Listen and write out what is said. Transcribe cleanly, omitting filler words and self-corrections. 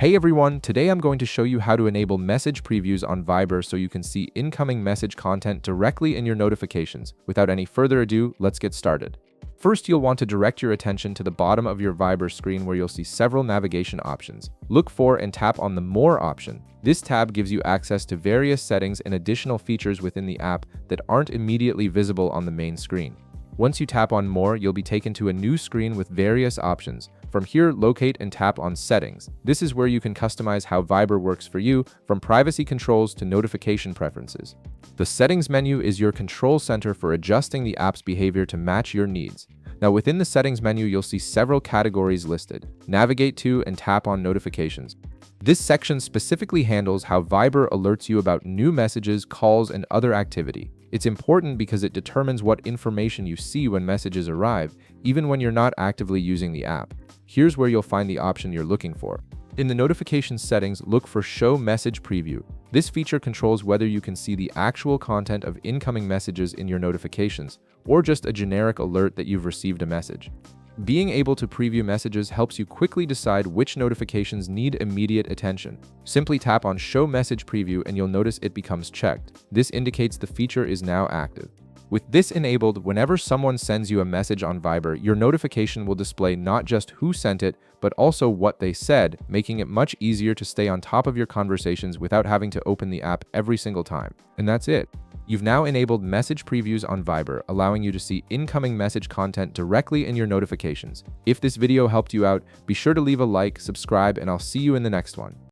Hey everyone, today I'm going to show you how to enable message previews on Viber so you can see incoming message content directly in your notifications. Without any further ado, let's get started. First, you'll want to direct your attention to the bottom of your Viber screen where you'll see several navigation options. Look for and tap on the More option. This tab gives you access to various settings and additional features within the app that aren't immediately visible on the main screen. Once you tap on More, you'll be taken to a new screen with various options. From here, locate and tap on Settings. This is where you can customize how Viber works for you, from privacy controls to notification preferences. The Settings menu is your control center for adjusting the app's behavior to match your needs. Now, within the Settings menu, you'll see several categories listed. Navigate to and tap on Notifications. This section specifically handles how Viber alerts you about new messages, calls, and other activity. It's important because it determines what information you see when messages arrive, even when you're not actively using the app. Here's where you'll find the option you're looking for. In the notifications settings, look for Show Message Preview. This feature controls whether you can see the actual content of incoming messages in your notifications, or just a generic alert that you've received a message. Being able to preview messages helps you quickly decide which notifications need immediate attention. Simply tap on Show Message Preview and you'll notice it becomes checked. This indicates the feature is now active. With this enabled, whenever someone sends you a message on Viber, your notification will display not just who sent it, but also what they said, making it much easier to stay on top of your conversations without having to open the app every single time. And that's it. You've now enabled message previews on Viber, allowing you to see incoming message content directly in your notifications. If this video helped you out, be sure to leave a like, subscribe, and I'll see you in the next one.